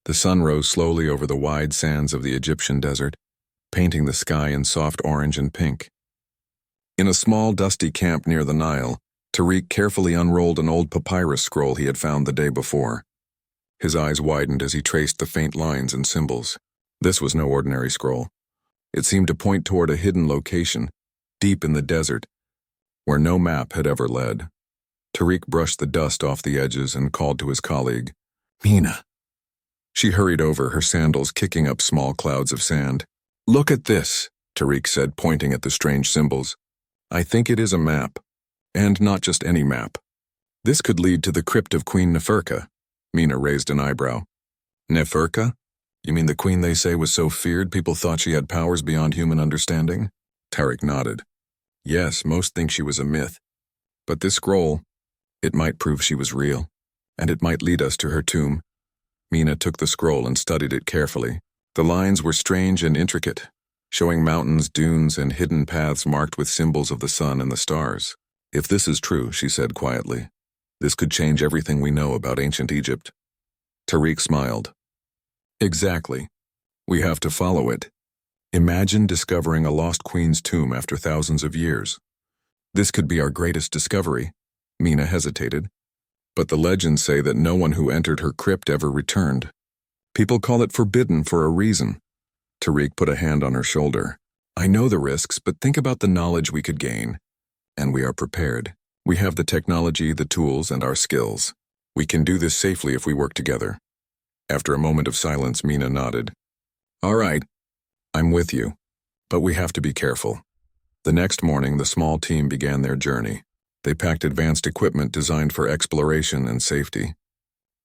The sun rose slowly over the wide sands of the Egyptian desert, painting the sky in soft orange and pink. In a small, dusty camp near the Nile, Tariq carefully unrolled an old papyrus scroll he had found the day before. His eyes widened as he traced the faint lines and symbols. This was no ordinary scroll. It seemed to point toward a hidden location, deep in the desert, where no map had ever led. Tariq brushed the dust off the edges and called to his colleague, "Mina." She hurried over, her sandals kicking up small clouds of sand. "Look at this," Tariq said, pointing at the strange symbols. "I think it is a map. And not just any map. This could lead to the crypt of Queen Neferka." Mina raised an eyebrow. "Neferka? You mean the queen they say was so feared people thought she had powers beyond human understanding?" Tariq nodded. "Yes, most think she was a myth. But this scroll, it might prove she was real, and it might lead us to her tomb." Mina took the scroll and studied it carefully. The lines were strange and intricate, showing mountains, dunes, and hidden paths marked with symbols of the sun and the stars. "If this is true," she said quietly, "this could change everything we know about ancient Egypt." Tariq smiled. "Exactly. We have to follow it. Imagine discovering a lost queen's tomb after thousands of years. This could be our greatest discovery." Mina hesitated. "But the legends say that no one who entered her crypt ever returned. People call it forbidden for a reason." Tariq put a hand on her shoulder. "I know the risks, but think about the knowledge we could gain. And we are prepared. We have the technology, the tools, and our skills. We can do this safely if we work together." After a moment of silence, Mina nodded. "All right, I'm with you. But we have to be careful." The next morning, the small team began their journey. They packed advanced equipment designed for exploration and safety.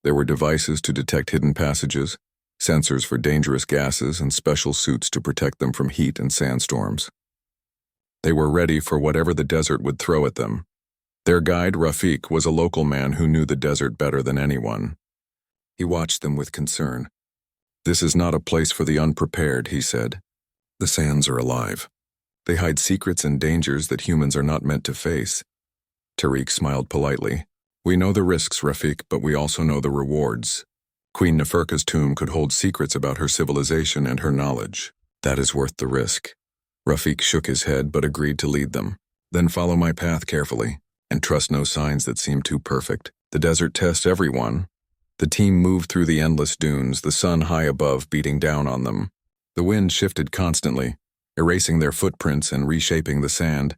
There were devices to detect hidden passages, sensors for dangerous gases, and special suits to protect them from heat and sandstorms. They were ready for whatever the desert would throw at them. Their guide, Rafiq, was a local man who knew the desert better than anyone. He watched them with concern. "This is not a place for the unprepared," he said. "The sands are alive. They hide secrets and dangers that humans are not meant to face." Tariq smiled politely. "We know the risks, Rafiq, but we also know the rewards. Queen Neferka's tomb could hold secrets about her civilization and her knowledge. That is worth the risk." Rafiq shook his head but agreed to lead them. "Then follow my path carefully, and trust no signs that seem too perfect. The desert tests everyone." The team moved through the endless dunes, the sun high above beating down on them. The wind shifted constantly, erasing their footprints and reshaping the sand.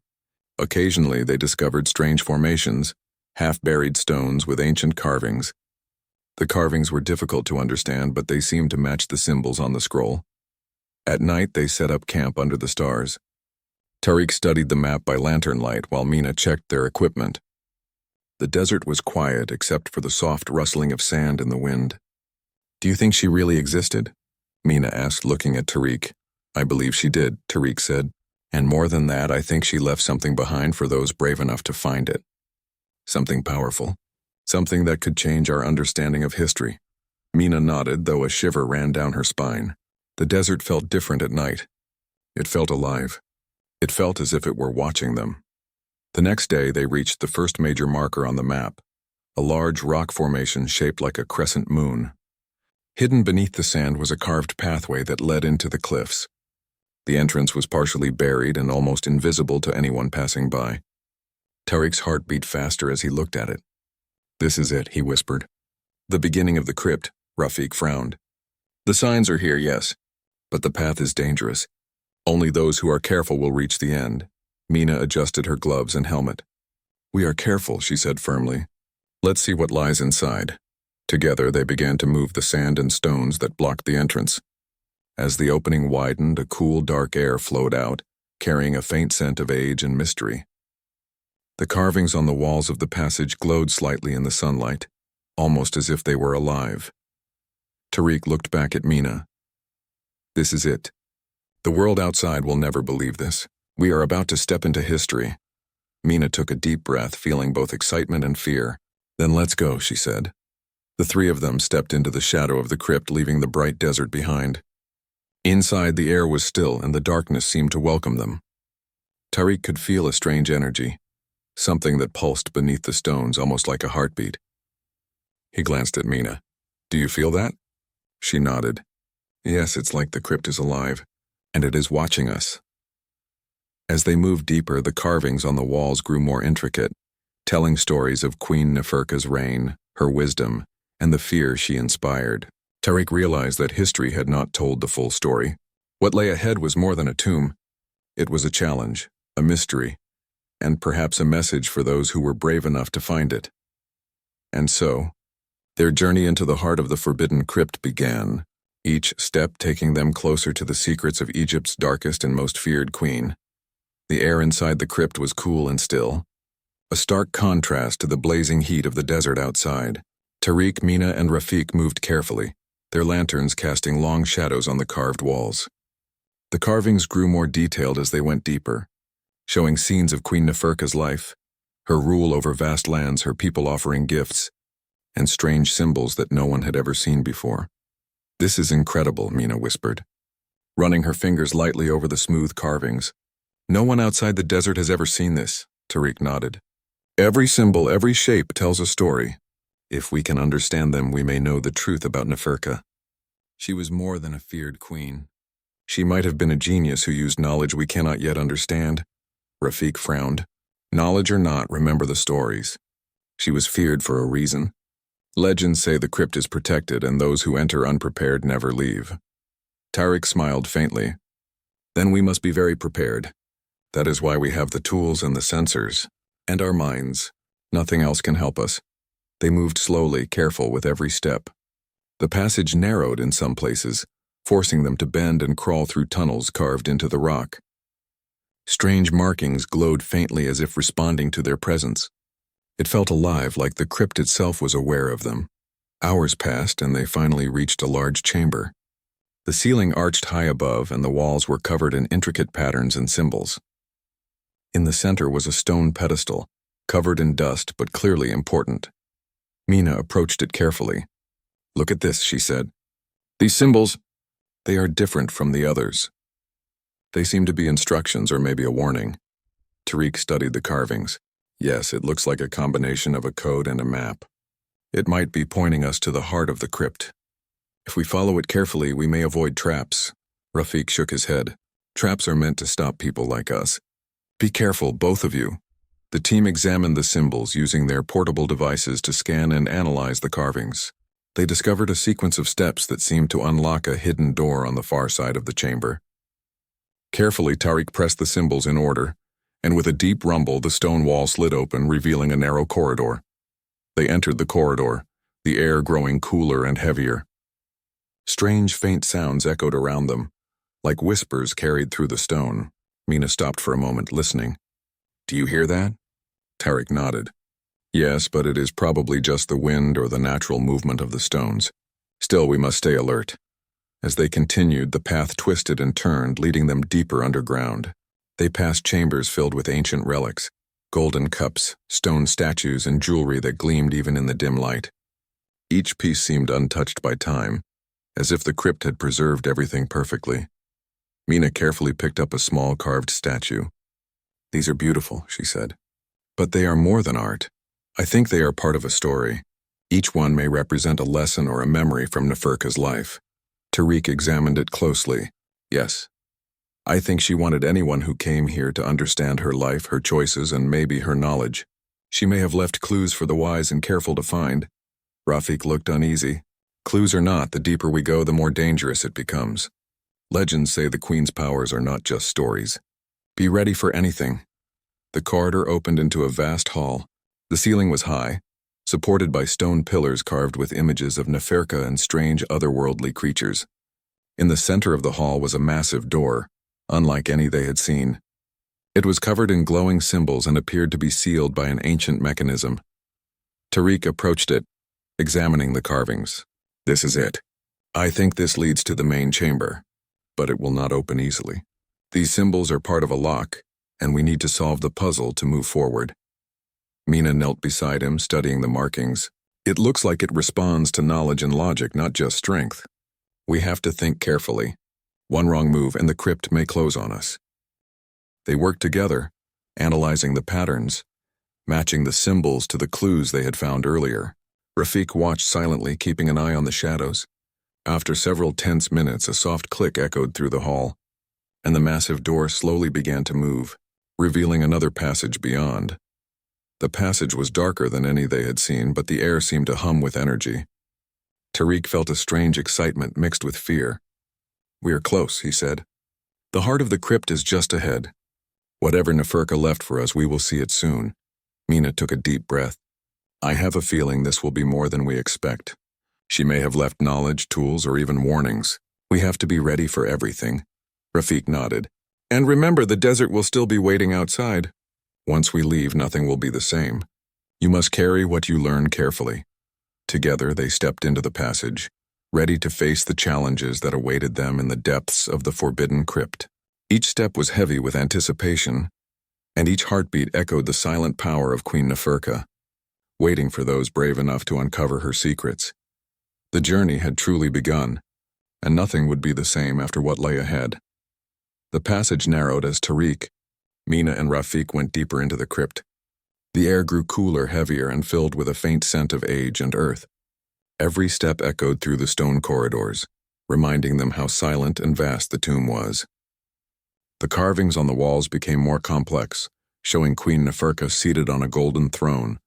Occasionally they discovered strange formations, half-buried stones with ancient carvings. The carvings were difficult to understand, but they seemed to match the symbols on the scroll. At night they set up camp under the stars. Tariq studied the map by lantern light while Mina checked their equipment. The desert was quiet except for the soft rustling of sand in the wind. "Do you think she really existed?" Mina asked, looking at Tariq. "I believe she did," Tariq said. "And more than that, I think she left something behind for those brave enough to find it. Something powerful. Something that could change our understanding of history." Mina nodded, though a shiver ran down her spine. The desert felt different at night. It felt alive. It felt as if it were watching them. The next day, they reached the first major marker on the map, a large rock formation shaped like a crescent moon. Hidden beneath the sand was a carved pathway that led into the cliffs. The entrance was partially buried and almost invisible to anyone passing by. Tariq's heart beat faster as he looked at it. "This is it," he whispered. "The beginning of the crypt," Rafiq frowned. "The signs are here, yes, but the path is dangerous. Only those who are careful will reach the end." Mina adjusted her gloves and helmet. "We are careful," she said firmly. "Let's see what lies inside." Together they began to move the sand and stones that blocked the entrance. As the opening widened, a cool, dark air flowed out, carrying a faint scent of age and mystery. The carvings on the walls of the passage glowed slightly in the sunlight, almost as if they were alive. Tariq looked back at Mina. "This is it. The world outside will never believe this. We are about to step into history." Mina took a deep breath, feeling both excitement and fear. "Then let's go," she said. The three of them stepped into the shadow of the crypt, leaving the bright desert behind. Inside, the air was still, and the darkness seemed to welcome them. Tariq could feel a strange energy, something that pulsed beneath the stones, almost like a heartbeat. He glanced at Mina. "Do you feel that?" She nodded. Yes, it's like the crypt is alive, and it is watching us. As they moved deeper, the carvings on the walls grew more intricate, telling stories of Queen Neferka's reign, her wisdom, and the fear she inspired. Tariq realized that history had not told the full story. What lay ahead was more than a tomb. It was a challenge, a mystery, and perhaps a message for those who were brave enough to find it. And so, their journey into the heart of the forbidden crypt began, each step taking them closer to the secrets of Egypt's darkest and most feared queen. The air inside the crypt was cool and still, a stark contrast to the blazing heat of the desert outside. Tariq, Mina, and Rafiq moved carefully, their lanterns casting long shadows on the carved walls. The carvings grew more detailed as they went deeper, showing scenes of Queen Neferka's life, her rule over vast lands, her people offering gifts, and strange symbols that no one had ever seen before. This is incredible, Mina whispered, running her fingers lightly over the smooth carvings. No one outside the desert has ever seen this, Tariq nodded. Every symbol, every shape tells a story. If we can understand them, we may know the truth about Neferka. She was more than a feared queen. She might have been a genius who used knowledge we cannot yet understand. Rafiq frowned. Knowledge or not, remember the stories. She was feared for a reason. Legends say the crypt is protected and those who enter unprepared never leave. Tariq smiled faintly. Then we must be very prepared. That is why we have the tools and the sensors, and our minds. Nothing else can help us. They moved slowly, careful with every step. The passage narrowed in some places, forcing them to bend and crawl through tunnels carved into the rock. Strange markings glowed faintly as if responding to their presence. It felt alive, like the crypt itself was aware of them. Hours passed, and they finally reached a large chamber. The ceiling arched high above, and the walls were covered in intricate patterns and symbols. In the center was a stone pedestal, covered in dust but clearly important. Mina approached it carefully. Look at this, she said. These symbols, they are different from the others. They seem to be instructions or maybe a warning. Tariq studied the carvings. Yes, it looks like a combination of a code and a map. It might be pointing us to the heart of the crypt. If we follow it carefully, we may avoid traps. Rafiq shook his head. Traps are meant to stop people like us. Be careful, both of you. The team examined the symbols using their portable devices to scan and analyze the carvings. They discovered a sequence of steps that seemed to unlock a hidden door on the far side of the chamber. Carefully, Tariq pressed the symbols in order, and with a deep rumble, the stone wall slid open, revealing a narrow corridor. They entered the corridor, the air growing cooler and heavier. Strange, faint sounds echoed around them, like whispers carried through the stone. Mina stopped for a moment, listening. Do you hear that? Tariq nodded. Yes, but it is probably just the wind or the natural movement of the stones. Still, we must stay alert. As they continued, the path twisted and turned, leading them deeper underground. They passed chambers filled with ancient relics, golden cups, stone statues, and jewelry that gleamed even in the dim light. Each piece seemed untouched by time, as if the crypt had preserved everything perfectly. Mina carefully picked up a small carved statue. These are beautiful, she said. But they are more than art. I think they are part of a story. Each one may represent a lesson or a memory from Neferka's life. Tariq examined it closely. Yes. I think she wanted anyone who came here to understand her life, her choices, and maybe her knowledge. She may have left clues for the wise and careful to find. Rafiq looked uneasy. Clues or not, the deeper we go, the more dangerous it becomes. Legends say the queen's powers are not just stories. Be ready for anything. The corridor opened into a vast hall. The ceiling was high, supported by stone pillars carved with images of Neferka and strange otherworldly creatures. In the center of the hall was a massive door, unlike any they had seen. It was covered in glowing symbols and appeared to be sealed by an ancient mechanism. Tariq approached it, examining the carvings. This is it. I think this leads to the main chamber, but it will not open easily. These symbols are part of a lock, and we need to solve the puzzle to move forward. Mina knelt beside him, studying the markings. It looks like it responds to knowledge and logic, not just strength. We have to think carefully. One wrong move and the crypt may close on us. They worked together, analyzing the patterns, matching the symbols to the clues they had found earlier. Rafiq watched silently, keeping an eye on the shadows. After several tense minutes, a soft click echoed through the hall, and the massive door slowly began to move, revealing another passage beyond. The passage was darker than any they had seen, but the air seemed to hum with energy. Tariq felt a strange excitement mixed with fear. "We are close," he said. "The heart of the crypt is just ahead. Whatever Neferka left for us, we will see it soon." Mina took a deep breath. "I have a feeling this will be more than we expect. She may have left knowledge, tools, or even warnings. We have to be ready for everything." Rafik nodded. "And remember, the desert will still be waiting outside. Once we leave, nothing will be the same. You must carry what you learn carefully." Together, they stepped into the passage, ready to face the challenges that awaited them in the depths of the forbidden crypt. Each step was heavy with anticipation, and each heartbeat echoed the silent power of Queen Neferka, waiting for those brave enough to uncover her secrets. The journey had truly begun, and nothing would be the same after what lay ahead. The passage narrowed as Tariq, Mina, and Rafik went deeper into the crypt. The air grew cooler, heavier, and filled with a faint scent of age and earth. Every step echoed through the stone corridors, reminding them how silent and vast the tomb was. The carvings on the walls became more complex, showing Queen Neferka seated on a golden throne,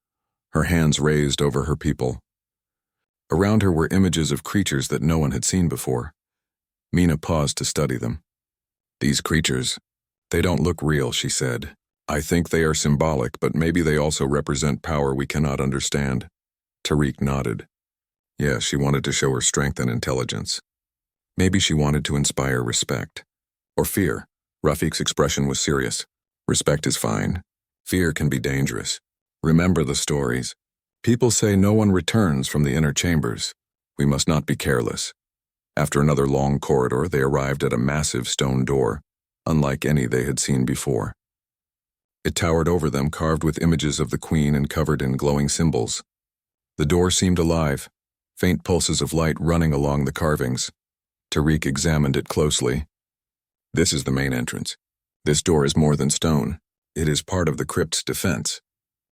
her hands raised over her people. Around her were images of creatures that no one had seen before. Mina paused to study them. "These creatures, they don't look real," she said. "I think they are symbolic, but maybe they also represent power we cannot understand." Tariq nodded. Yes, she wanted to show her strength and intelligence. Maybe she wanted to inspire respect. Or fear. Rafik's expression was serious. "Respect is fine. Fear can be dangerous. Remember the stories. People say no one returns from the inner chambers. We must not be careless." After another long corridor, they arrived at a massive stone door, unlike any they had seen before. It towered over them, carved with images of the queen and covered in glowing symbols. The door seemed alive, faint pulses of light running along the carvings. Tariq examined it closely. "This is the main entrance. This door is more than stone. It is part of the crypt's defense.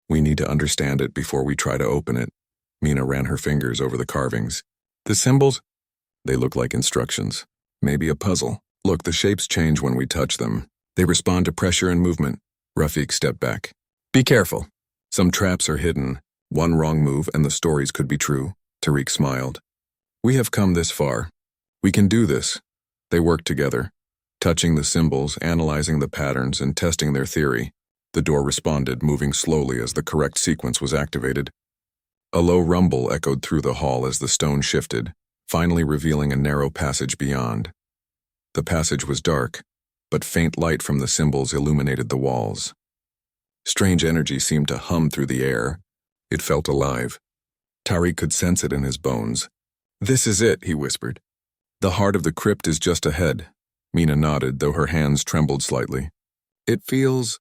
We need to understand it before we try to open it." Mina ran her fingers over the carvings. "The symbols? They look like instructions. Maybe a puzzle. Look, the shapes change when we touch them. They respond to pressure and movement." Rafik stepped back. "Be careful. Some traps are hidden. One wrong move and the stories could be true." Tariq smiled. "We have come this far. We can do this." They worked together, touching the symbols, analyzing the patterns, and testing their theory. The door responded, moving slowly as the correct sequence was activated. A low rumble echoed through the hall as the stone shifted, finally revealing a narrow passage beyond. The passage was dark, but faint light from the symbols illuminated the walls. Strange energy seemed to hum through the air. It felt alive. Tariq could sense it in his bones. "This is it," he whispered. "The heart of the crypt is just ahead." Mina nodded, though her hands trembled slightly. "It feels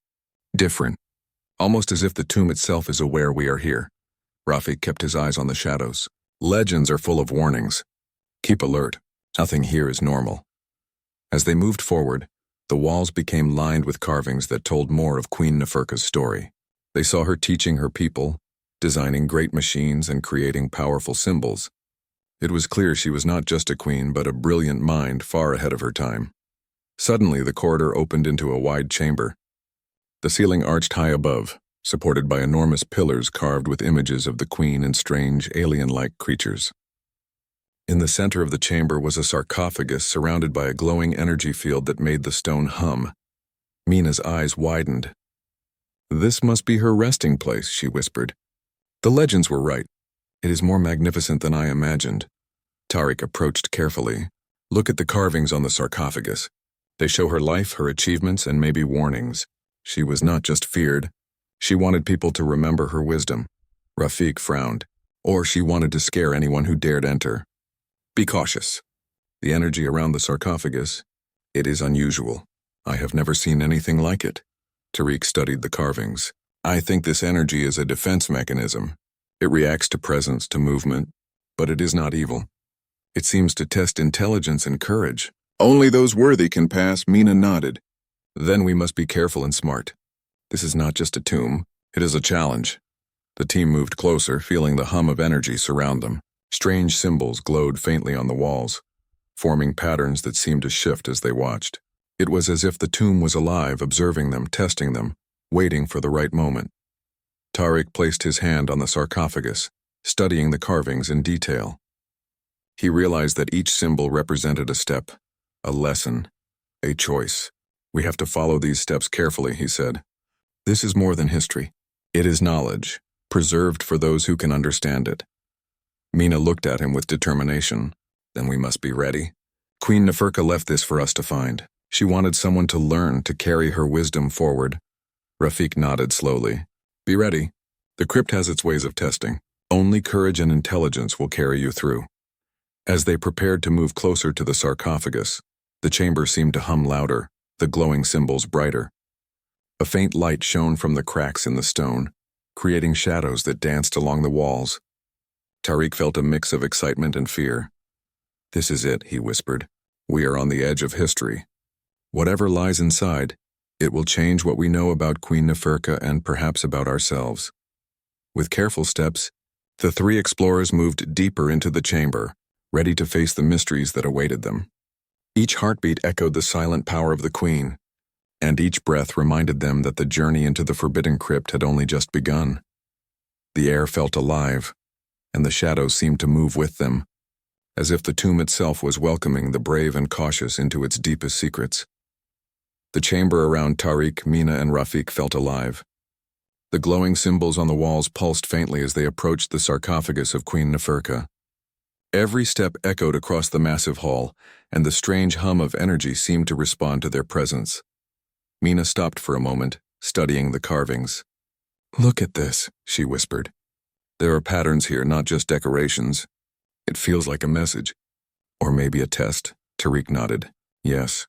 different, almost as if the tomb itself is aware we are here." Rafik kept his eyes on the shadows. "Legends are full of warnings. Keep alert. Nothing here is normal." As they moved forward, the walls became lined with carvings that told more of Queen Neferka's story. They saw her teaching her people, designing great machines and creating powerful symbols. It was clear she was not just a queen, but a brilliant mind far ahead of her time. Suddenly, the corridor opened into a wide chamber. The ceiling arched high above, supported by enormous pillars carved with images of the queen and strange, alien-like creatures. In the center of the chamber was a sarcophagus surrounded by a glowing energy field that made the stone hum. Mina's eyes widened. "This must be her resting place," she whispered. "The legends were right. It is more magnificent than I imagined." Tariq approached carefully. "Look at the carvings on the sarcophagus. They show her life, her achievements, and maybe warnings. She was not just feared. She wanted people to remember her wisdom." Rafik frowned. "Or she wanted to scare anyone who dared enter. Be cautious." The energy around the sarcophagus, it is unusual. I have never seen anything like it. Tariq studied the carvings. "I think this energy is a defense mechanism. It reacts to presence, to movement, but it is not evil. It seems to test intelligence and courage. Only those worthy can pass." Mina nodded. "Then we must be careful and smart. This is not just a tomb, it is a challenge." The team moved closer, feeling the hum of energy surround them. Strange symbols glowed faintly on the walls, forming patterns that seemed to shift as they watched. It was as if the tomb was alive, observing them, testing them, waiting for the right moment. Tariq placed his hand on the sarcophagus, studying the carvings in detail. He realized that each symbol represented a step, a lesson, a choice. "We have to follow these steps carefully," he said. "This is more than history. It is knowledge, preserved for those who can understand it." Mina looked at him with determination. "Then we must be ready. Queen Neferka left this for us to find. She wanted someone to learn, to carry her wisdom forward." Rafik nodded slowly. "Be ready. The crypt has its ways of testing. Only courage and intelligence will carry you through." As they prepared to move closer to the sarcophagus, the chamber seemed to hum louder, the glowing symbols brighter. A faint light shone from the cracks in the stone, creating shadows that danced along the walls. Tariq felt a mix of excitement and fear. "This is it," he whispered. "We are on the edge of history. Whatever lies inside, it will change what we know about Queen Neferka and perhaps about ourselves." With careful steps, the three explorers moved deeper into the chamber, ready to face the mysteries that awaited them. Each heartbeat echoed the silent power of the Queen, and each breath reminded them that the journey into the forbidden crypt had only just begun. The air felt alive, and the shadows seemed to move with them, as if the tomb itself was welcoming the brave and cautious into its deepest secrets. The chamber around Tariq, Mina, and Rafik felt alive. The glowing symbols on the walls pulsed faintly as they approached the sarcophagus of Queen Neferka. Every step echoed across the massive hall, and the strange hum of energy seemed to respond to their presence. Mina stopped for a moment, studying the carvings. "Look at this," she whispered. "There are patterns here, not just decorations. It feels like a message. Or maybe a test." Tariq nodded. "Yes.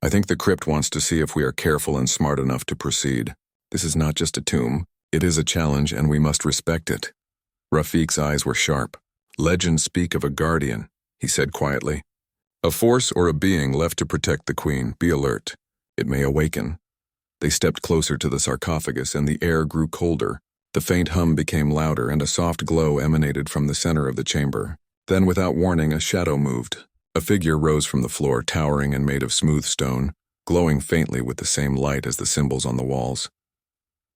I think the crypt wants to see if we are careful and smart enough to proceed. This is not just a tomb. It is a challenge, and we must respect it." Rafik's eyes were sharp. "Legends speak of a guardian," he said quietly. "A force or a being left to protect the Queen. Be alert. It may awaken." They stepped closer to the sarcophagus, and the air grew colder. The faint hum became louder, and a soft glow emanated from the center of the chamber. Then, without warning, a shadow moved. A figure rose from the floor, towering and made of smooth stone, glowing faintly with the same light as the symbols on the walls.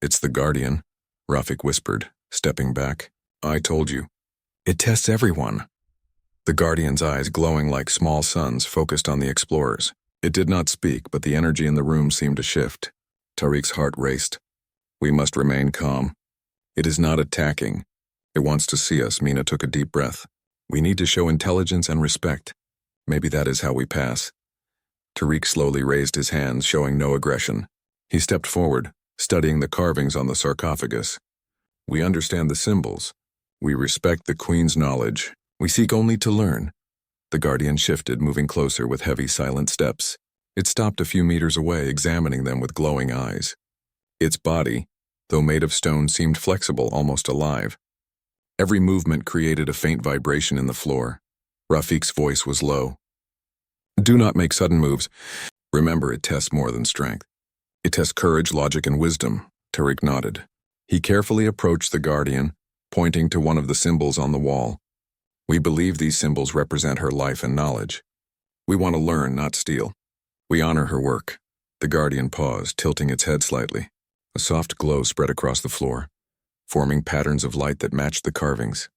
"It's the Guardian," Rafik whispered, stepping back. "I told you. It tests everyone." The Guardian's eyes, glowing like small suns, focused on the explorers. It did not speak, but the energy in the room seemed to shift. Tariq's heart raced. "We must remain calm. It is not attacking. It wants to see us." Mina took a deep breath. "We need to show intelligence and respect. Maybe that is how we pass." Tariq slowly raised his hands, showing no aggression. He stepped forward, studying the carvings on the sarcophagus. "We understand the symbols. We respect the Queen's knowledge. We seek only to learn." The Guardian shifted, moving closer with heavy, silent steps. It stopped a few meters away, examining them with glowing eyes. Its body, though made of stone, seemed flexible, almost alive. Every movement created a faint vibration in the floor. Rafik's voice was low. "Do not make sudden moves. Remember, it tests more than strength. It tests courage, logic, and wisdom." Tariq nodded. He carefully approached the Guardian, pointing to one of the symbols on the wall. "We believe these symbols represent her life and knowledge. We want to learn, not steal. We honor her work." The Guardian paused, tilting its head slightly. A soft glow spread across the floor, forming patterns of light that matched the carvings.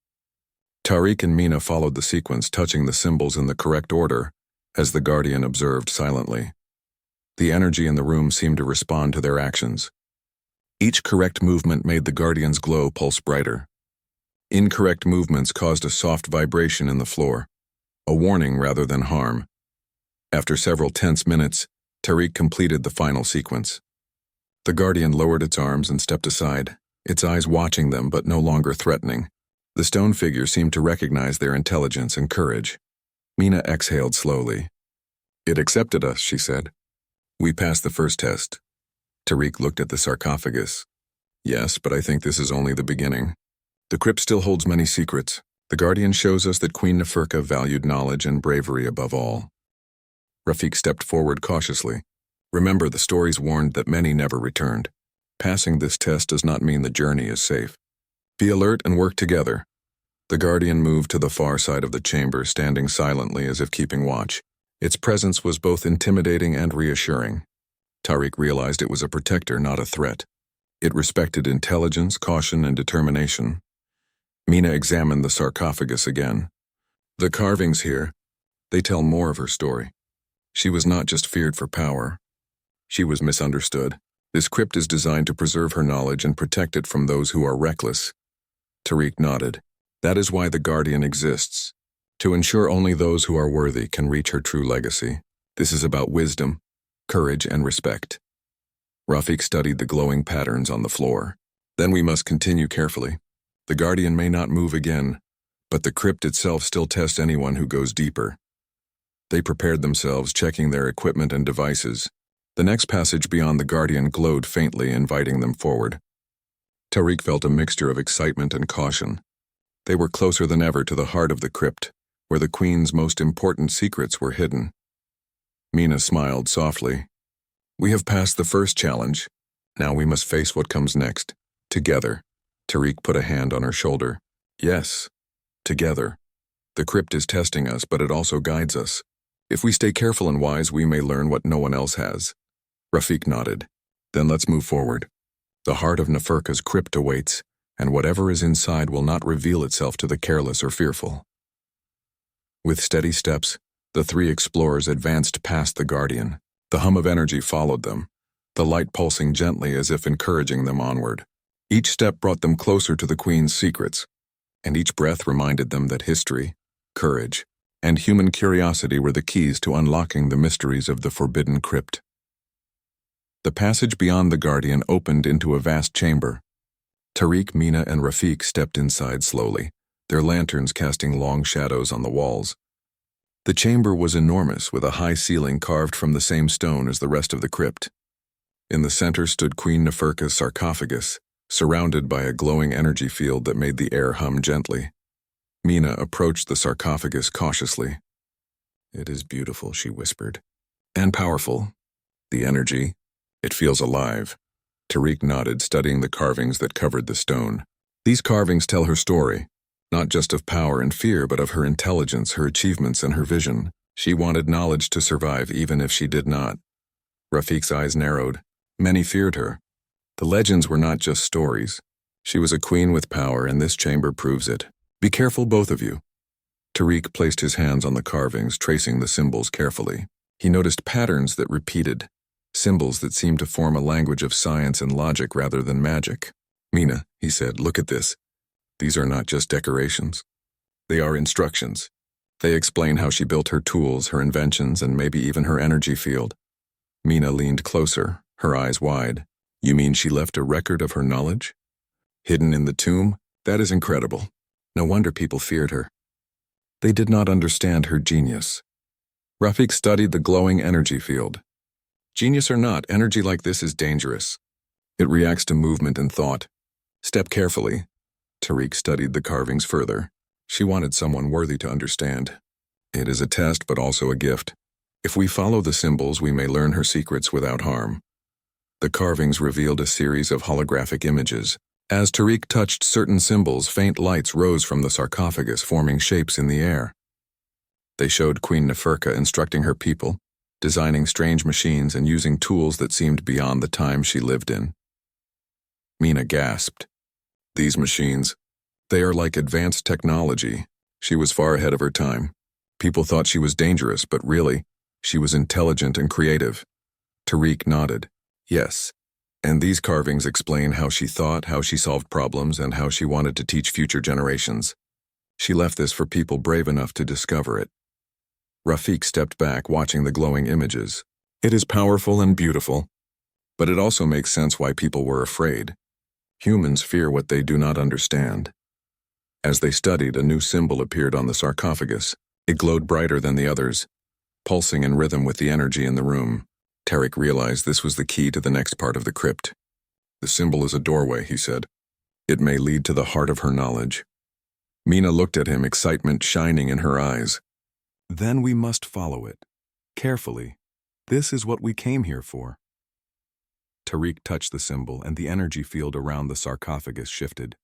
Tariq and Mina followed the sequence, touching the symbols in the correct order, as the Guardian observed silently. The energy in the room seemed to respond to their actions. Each correct movement made the Guardian's glow pulse brighter. Incorrect movements caused a soft vibration in the floor, a warning rather than harm. After several tense minutes, Tariq completed the final sequence. The Guardian lowered its arms and stepped aside, its eyes watching them but no longer threatening. The stone figure seemed to recognize their intelligence and courage. Mina exhaled slowly. "It accepted us," she said. "We passed the first test." Tariq looked at the sarcophagus. "Yes, but I think this is only the beginning. The crypt still holds many secrets. The Guardian shows us that Queen Neferka valued knowledge and bravery above all." Rafik stepped forward cautiously. "Remember, the stories warned that many never returned. Passing this test does not mean the journey is safe. Be alert and work together. The guardian moved to the far side of the chamber, standing silently as if keeping watch. Its presence was both intimidating and reassuring. Tariq realized it was a protector, not a threat. It respected intelligence, caution, and determination. Mina examined the sarcophagus again. The carvings here, they tell more of her story. She was not just feared for power. She was misunderstood. This crypt is designed to preserve her knowledge and protect it from those who are reckless. Tariq nodded. That is why the Guardian exists, to ensure only those who are worthy can reach her true legacy. This is about wisdom, courage, and respect. Rafiq studied the glowing patterns on the floor. Then we must continue carefully. The Guardian may not move again, but the crypt itself still tests anyone who goes deeper. They prepared themselves, checking their equipment and devices. The next passage beyond the Guardian glowed faintly, inviting them forward. Tariq felt a mixture of excitement and caution. They were closer than ever to the heart of the crypt, where the Queen's most important secrets were hidden. Mina smiled softly. We have passed the first challenge. Now we must face what comes next. Together. Tariq put a hand on her shoulder. Yes, together. The crypt is testing us, but it also guides us. If we stay careful and wise, we may learn what no one else has. Rafiq nodded. Then let's move forward. The heart of Neferka's crypt awaits, and whatever is inside will not reveal itself to the careless or fearful. With steady steps, the three explorers advanced past the Guardian. The hum of energy followed them, the light pulsing gently as if encouraging them onward. Each step brought them closer to the Queen's secrets, and each breath reminded them that history, courage, and human curiosity were the keys to unlocking the mysteries of the forbidden crypt. The passage beyond the Guardian opened into a vast chamber. Tariq, Mina, and Rafiq stepped inside slowly, their lanterns casting long shadows on the walls. The chamber was enormous, with a high ceiling carved from the same stone as the rest of the crypt. In the center stood Queen Neferka's sarcophagus, surrounded by a glowing energy field that made the air hum gently. Mina approached the sarcophagus cautiously. It is beautiful, she whispered. And powerful. The energy, it feels alive. Tariq nodded, studying the carvings that covered the stone. These carvings tell her story, not just of power and fear, but of her intelligence, her achievements, and her vision. She wanted knowledge to survive, even if she did not. Rafiq's eyes narrowed. Many feared her. The legends were not just stories. She was a queen with power, and this chamber proves it. Be careful, both of you. Tariq placed his hands on the carvings, tracing the symbols carefully. He noticed patterns that repeated, symbols that seemed to form a language of science and logic rather than magic. Mina, he said, look at this. These are not just decorations. They are instructions. They explain how she built her tools, her inventions, and maybe even her energy field. Mina leaned closer, her eyes wide. You mean she left a record of her knowledge? Hidden in the tomb? That is incredible. No wonder people feared her. They did not understand her genius. Rafiq studied the glowing energy field. Genius or not, energy like this is dangerous. It reacts to movement and thought. Step carefully. Tariq studied the carvings further. She wanted someone worthy to understand. It is a test, but also a gift. If we follow the symbols, we may learn her secrets without harm. The carvings revealed a series of holographic images. As Tariq touched certain symbols, faint lights rose from the sarcophagus, forming shapes in the air. They showed Queen Neferka instructing her people, designing strange machines and using tools that seemed beyond the time she lived in. Mina gasped. These machines, they are like advanced technology. She was far ahead of her time. People thought she was dangerous, but really, she was intelligent and creative. Tariq nodded. Yes. And these carvings explain how she thought, how she solved problems, and how she wanted to teach future generations. She left this for people brave enough to discover it. Rafiq stepped back, watching the glowing images. It is powerful and beautiful, but it also makes sense why people were afraid. Humans fear what they do not understand. As they studied, a new symbol appeared on the sarcophagus. It glowed brighter than the others, pulsing in rhythm with the energy in the room. Tariq realized this was the key to the next part of the crypt. The symbol is a doorway, he said. It may lead to the heart of her knowledge. Mina looked at him, excitement shining in her eyes. Then we must follow it. Carefully. This is what we came here for. Tariq touched the symbol, and the energy field around the sarcophagus shifted.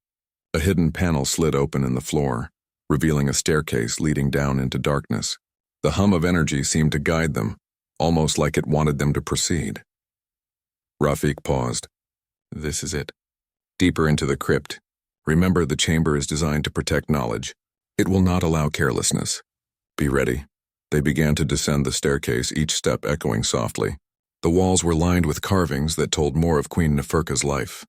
A hidden panel slid open in the floor, revealing a staircase leading down into darkness. The hum of energy seemed to guide them, almost like it wanted them to proceed. Rafik paused. This is it. Deeper into the crypt. Remember, the chamber is designed to protect knowledge. It will not allow carelessness. Be ready. They began to descend the staircase, each step echoing softly. The walls were lined with carvings that told more of Queen Neferka's life.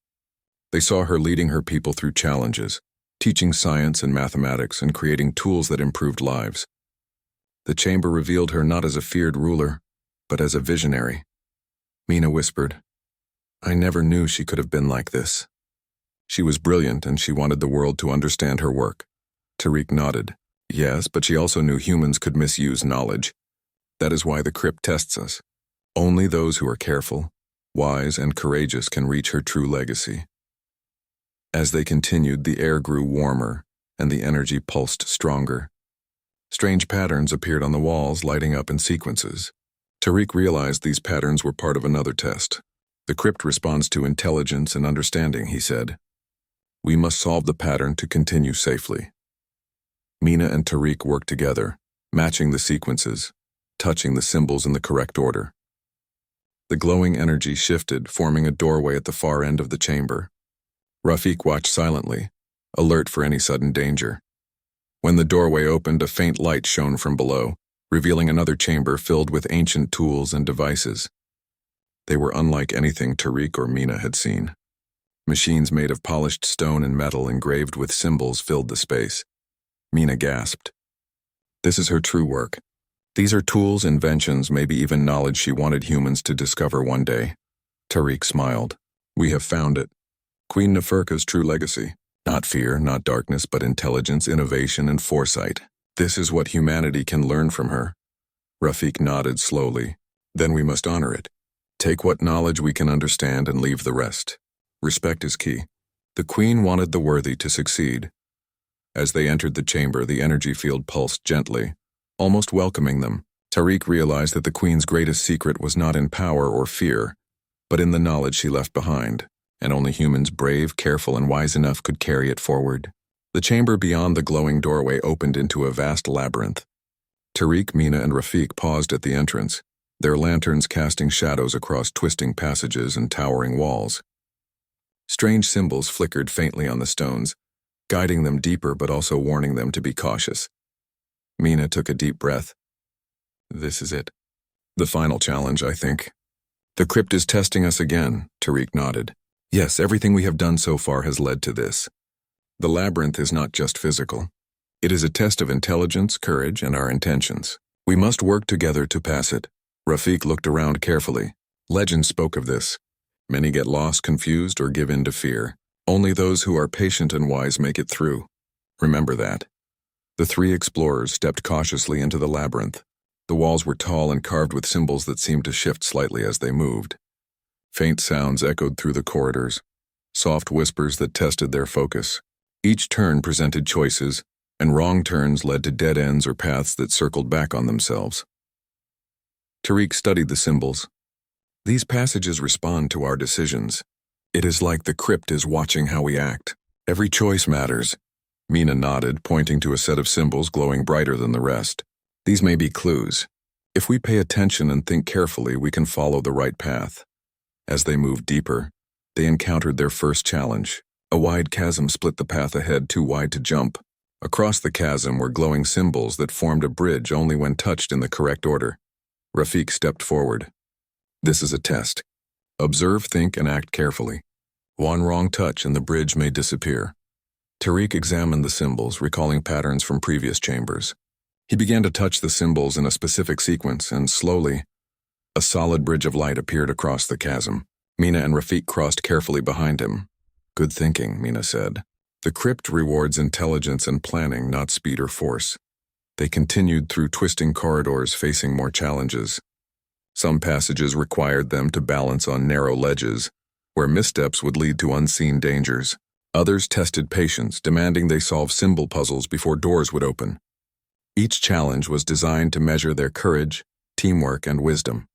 They saw her leading her people through challenges, teaching science and mathematics and creating tools that improved lives. The chamber revealed her not as a feared ruler, but as a visionary. Mina whispered, I never knew she could have been like this. She was brilliant and she wanted the world to understand her work. Tariq nodded. Yes, but she also knew humans could misuse knowledge. That is why the crypt tests us. Only those who are careful, wise, and courageous can reach her true legacy. As they continued, the air grew warmer and the energy pulsed stronger. Strange patterns appeared on the walls, lighting up in sequences. Tariq realized these patterns were part of another test. The crypt responds to intelligence and understanding, he said. We must solve the pattern to continue safely. Mina and Tariq worked together, matching the sequences, touching the symbols in the correct order. The glowing energy shifted, forming a doorway at the far end of the chamber. Rafik watched silently, alert for any sudden danger. When the doorway opened, a faint light shone from below, revealing another chamber filled with ancient tools and devices. They were unlike anything Tariq or Mina had seen. Machines made of polished stone and metal engraved with symbols filled the space. Mina gasped. This is her true work. These are tools, inventions, maybe even knowledge she wanted humans to discover one day. Tariq smiled. We have found it. Queen Neferka's true legacy. Not fear, not darkness, but intelligence, innovation, and foresight. This is what humanity can learn from her. Rafik nodded slowly. Then we must honor it. Take what knowledge we can understand and leave the rest. Respect is key. The queen wanted the worthy to succeed. As they entered the chamber, the energy field pulsed gently, almost welcoming them. Tariq realized that the queen's greatest secret was not in power or fear, but in the knowledge she left behind, and only humans brave, careful, and wise enough could carry it forward. The chamber beyond the glowing doorway opened into a vast labyrinth. Tariq, Mina, and Rafik paused at the entrance, their lanterns casting shadows across twisting passages and towering walls. Strange symbols flickered faintly on the stones, guiding them deeper but also warning them to be cautious. Mina took a deep breath. This is it. The final challenge, I think. The crypt is testing us again, Tariq nodded. Yes, everything we have done so far has led to this. The labyrinth is not just physical. It is a test of intelligence, courage, and our intentions. We must work together to pass it. Rafik looked around carefully. Legend spoke of this. Many get lost, confused, or give in to fear. Only those who are patient and wise make it through. Remember that. The three explorers stepped cautiously into the labyrinth. The walls were tall and carved with symbols that seemed to shift slightly as they moved. Faint sounds echoed through the corridors, soft whispers that tested their focus. Each turn presented choices, and wrong turns led to dead ends or paths that circled back on themselves. Tariq studied the symbols. These passages respond to our decisions. It is like the crypt is watching how we act. Every choice matters. Mina nodded, pointing to a set of symbols glowing brighter than the rest. These may be clues. If we pay attention and think carefully, we can follow the right path. As they moved deeper, they encountered their first challenge. A wide chasm split the path ahead, too wide to jump. Across the chasm were glowing symbols that formed a bridge only when touched in the correct order. Rafik stepped forward. This is a test. Observe, think, and act carefully. One wrong touch and the bridge may disappear. Tariq examined the symbols, recalling patterns from previous chambers. He began to touch the symbols in a specific sequence, and slowly, a solid bridge of light appeared across the chasm. Mina and Rafik crossed carefully behind him. Good thinking, Mina said. The crypt rewards intelligence and planning, not speed or force. They continued through twisting corridors, facing more challenges. Some passages required them to balance on narrow ledges, where missteps would lead to unseen dangers. Others tested patience, demanding they solve symbol puzzles before doors would open. Each challenge was designed to measure their courage, teamwork, and wisdom.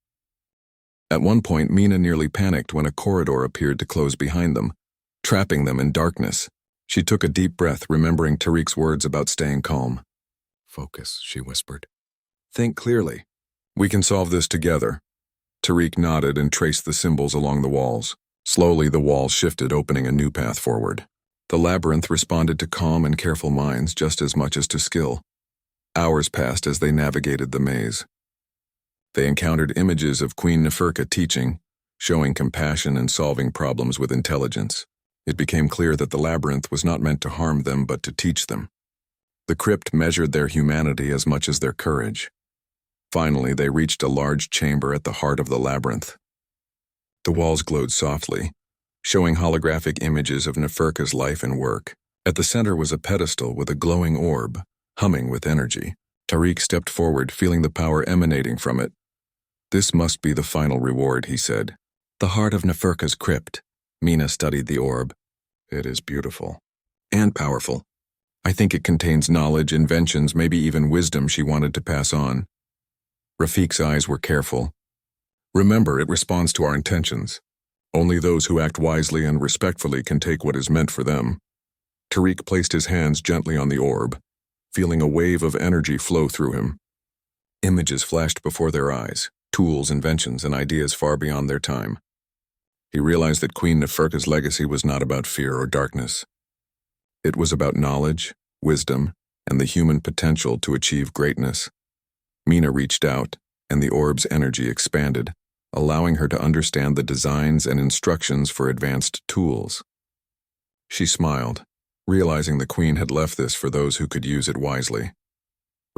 At one point, Mina nearly panicked when a corridor appeared to close behind them, trapping them in darkness. She took a deep breath, remembering Tariq's words about staying calm. "Focus," she whispered. "Think clearly. We can solve this together." Tariq nodded and traced the symbols along the walls. Slowly, the walls shifted, opening a new path forward. The labyrinth responded to calm and careful minds just as much as to skill. Hours passed as they navigated the maze. They encountered images of Queen Neferka teaching, showing compassion and solving problems with intelligence. It became clear that the labyrinth was not meant to harm them but to teach them. The crypt measured their humanity as much as their courage. Finally, they reached a large chamber at the heart of the labyrinth. The walls glowed softly, showing holographic images of Neferka's life and work. At the center was a pedestal with a glowing orb, humming with energy. Tariq stepped forward, feeling the power emanating from it. "This must be the final reward," he said. "The heart of Neferka's crypt." Mina studied the orb. "It is beautiful. And powerful. I think it contains knowledge, inventions, maybe even wisdom she wanted to pass on." Rafiq's eyes were careful. "Remember, it responds to our intentions. Only those who act wisely and respectfully can take what is meant for them." Tariq placed his hands gently on the orb, feeling a wave of energy flow through him. Images flashed before their eyes, tools, inventions, and ideas far beyond their time. He realized that Queen Neferka's legacy was not about fear or darkness. It was about knowledge, wisdom, and the human potential to achieve greatness. Mina reached out, and the orb's energy expanded, allowing her to understand the designs and instructions for advanced tools. She smiled, realizing the queen had left this for those who could use it wisely.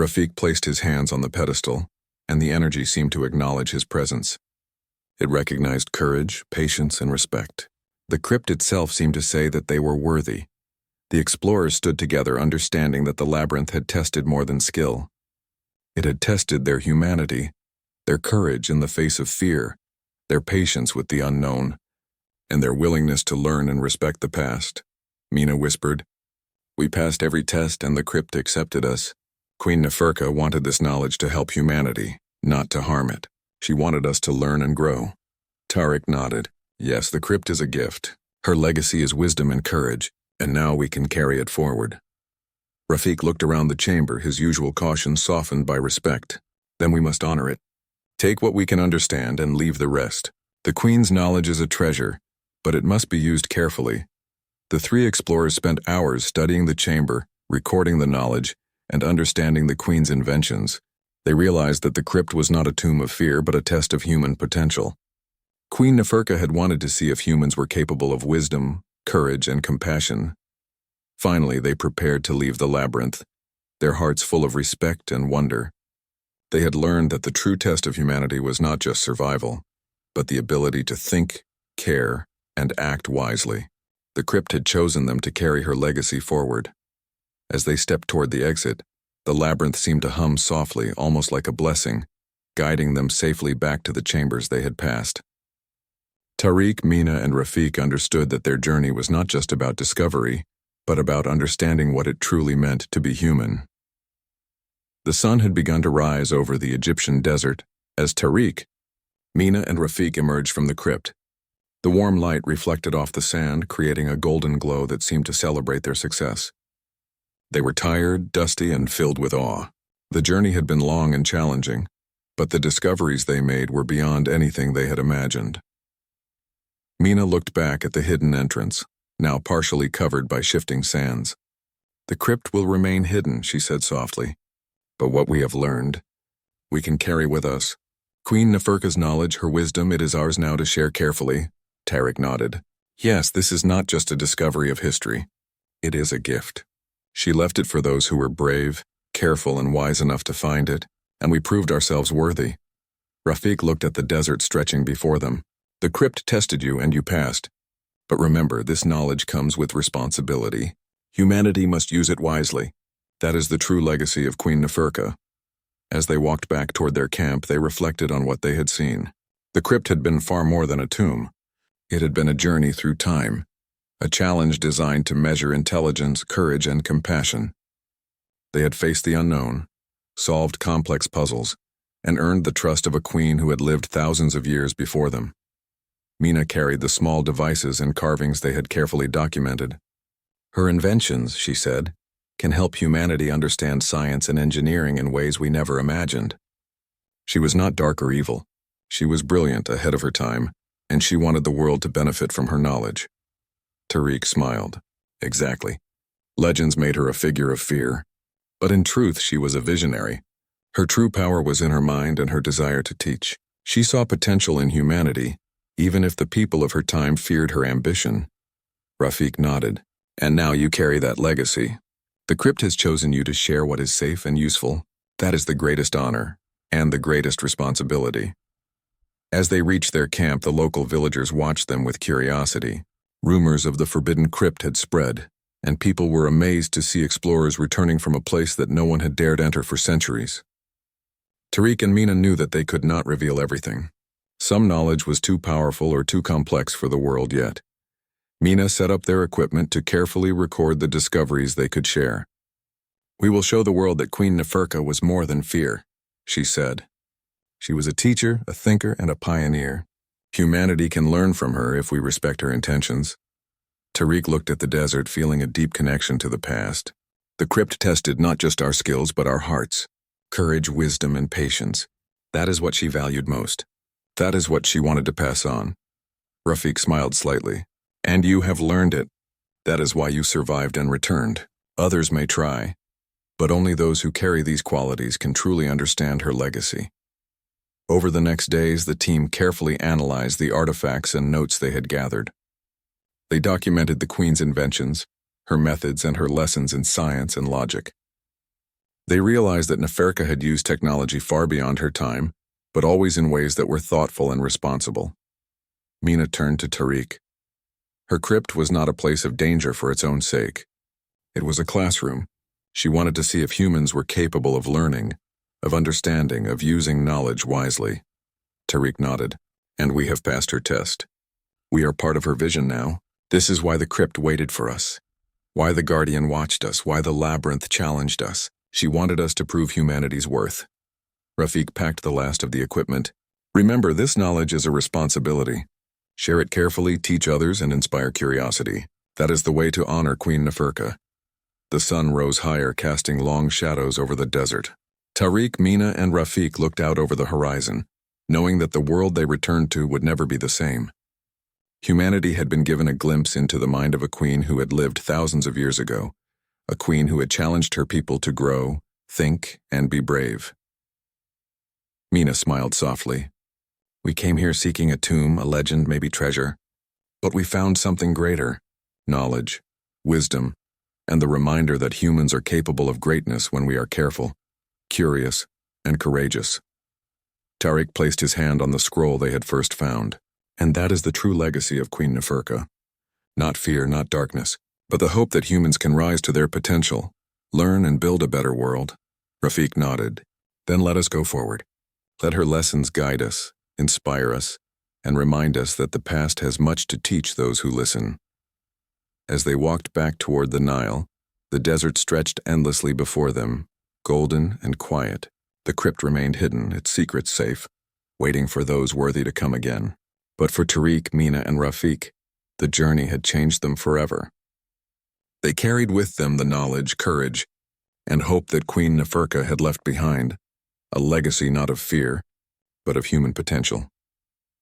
Rafiq placed his hands on the pedestal, and the energy seemed to acknowledge his presence. It recognized courage, patience, and respect. The crypt itself seemed to say that they were worthy. The explorers stood together, understanding that the labyrinth had tested more than skill. It had tested their humanity, their courage in the face of fear, their patience with the unknown, and their willingness to learn and respect the past. Mina whispered, "We passed every test and the crypt accepted us. Queen Neferka wanted this knowledge to help humanity, not to harm it. She wanted us to learn and grow." Tariq nodded. "Yes, the crypt is a gift. Her legacy is wisdom and courage, and now we can carry it forward." Rafiq looked around the chamber, his usual caution softened by respect. "Then we must honor it. Take what we can understand and leave the rest. The queen's knowledge is a treasure, but it must be used carefully." The three explorers spent hours studying the chamber, recording the knowledge, and understanding the queen's inventions. They realized that the crypt was not a tomb of fear, but a test of human potential. Queen Neferka had wanted to see if humans were capable of wisdom, courage, and compassion. Finally, they prepared to leave the labyrinth, their hearts full of respect and wonder. They had learned that the true test of humanity was not just survival, but the ability to think, care, and act wisely. The crypt had chosen them to carry her legacy forward. As they stepped toward the exit, the labyrinth seemed to hum softly, almost like a blessing, guiding them safely back to the chambers they had passed. Tariq, Mina, and Rafiq understood that their journey was not just about discovery, but about understanding what it truly meant to be human. The sun had begun to rise over the Egyptian desert as Tariq, Mina, and Rafiq emerged from the crypt. The warm light reflected off the sand, creating a golden glow that seemed to celebrate their success. They were tired, dusty, and filled with awe. The journey had been long and challenging, but the discoveries they made were beyond anything they had imagined. Mina looked back at the hidden entrance, now partially covered by shifting sands. "The crypt will remain hidden," she said softly. "But what we have learned, we can carry with us. Queen Neferka's knowledge, her wisdom, it is ours now to share carefully." Tariq nodded. "Yes, this is not just a discovery of history. It is a gift. She left it for those who were brave, careful, and wise enough to find it, and we proved ourselves worthy." Rafiq looked at the desert stretching before them. "The crypt tested you and you passed. But remember, this knowledge comes with responsibility. Humanity must use it wisely. That is the true legacy of Queen Neferka." As they walked back toward their camp, they reflected on what they had seen. The crypt had been far more than a tomb. It had been a journey through time, a challenge designed to measure intelligence, courage, and compassion. They had faced the unknown, solved complex puzzles, and earned the trust of a queen who had lived thousands of years before them. Mina carried the small devices and carvings they had carefully documented. Her inventions, she said, can help humanity understand science and engineering in ways we never imagined. She was not dark or evil. She was brilliant, ahead of her time, and she wanted the world to benefit from her knowledge. Tariq smiled. Exactly. Legends made her a figure of fear. But in truth, she was a visionary. Her true power was in her mind and her desire to teach. She saw potential in humanity, even if the people of her time feared her ambition. Rafiq nodded. And now you carry that legacy. The Crypt has chosen you to share what is safe and useful. That is the greatest honor, and the greatest responsibility. As they reached their camp, the local villagers watched them with curiosity. Rumors of the forbidden crypt had spread, and people were amazed to see explorers returning from a place that no one had dared enter for centuries. Tariq and Mina knew that they could not reveal everything. Some knowledge was too powerful or too complex for the world yet. Mina set up their equipment to carefully record the discoveries they could share. "We will show the world that Queen Neferka was more than fear," she said. "She was a teacher, a thinker, and a pioneer. Humanity can learn from her if we respect her intentions." Tariq looked at the desert, feeling a deep connection to the past. The crypt tested not just our skills but our hearts. Courage, wisdom, and patience. That is what she valued most. That is what she wanted to pass on. Rafiq smiled slightly. "And you have learned it. That is why you survived and returned. Others may try, but only those who carry these qualities can truly understand her legacy." Over the next days, the team carefully analyzed the artifacts and notes they had gathered. They documented the Queen's inventions, her methods, and her lessons in science and logic. They realized that Neferka had used technology far beyond her time, but always in ways that were thoughtful and responsible. Mina turned to Tariq. Her crypt was not a place of danger for its own sake. It was a classroom. She wanted to see if humans were capable of learning, of understanding, of using knowledge wisely. Tariq nodded. "And we have passed her test. We are part of her vision now. This is why the crypt waited for us. Why the Guardian watched us, why the labyrinth challenged us. She wanted us to prove humanity's worth." Rafiq packed the last of the equipment. "Remember, this knowledge is a responsibility. Share it carefully, teach others, and inspire curiosity. That is the way to honor Queen Neferka." The sun rose higher, casting long shadows over the desert. Tariq, Mina, and Rafiq looked out over the horizon, knowing that the world they returned to would never be the same. Humanity had been given a glimpse into the mind of a queen who had lived thousands of years ago, a queen who had challenged her people to grow, think, and be brave. Mina smiled softly. "We came here seeking a tomb, a legend, maybe treasure. But we found something greater: knowledge, wisdom, and the reminder that humans are capable of greatness when we are careful, curious, and courageous." Tariq placed his hand on the scroll they had first found. "And that is the true legacy of Queen Neferka. Not fear, not darkness, but the hope that humans can rise to their potential, learn and build a better world." Rafiq nodded. "Then let us go forward. Let her lessons guide us, inspire us, and remind us that the past has much to teach those who listen." As they walked back toward the Nile, the desert stretched endlessly before them, golden and quiet. The crypt remained hidden, its secrets safe, waiting for those worthy to come again. But for Tariq, Mina, and Rafiq, the journey had changed them forever. They carried with them the knowledge, courage, and hope that Queen Neferka had left behind, a legacy not of fear, but of human potential.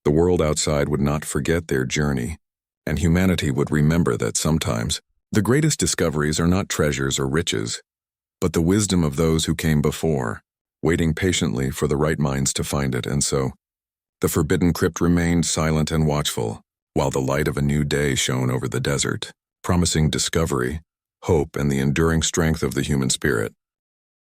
The world outside would not forget their journey, and humanity would remember that sometimes the greatest discoveries are not treasures or riches, but the wisdom of those who came before, waiting patiently for the right minds to find it. And so, the forbidden crypt remained silent and watchful, while the light of a new day shone over the desert, promising discovery, hope, and the enduring strength of the human spirit.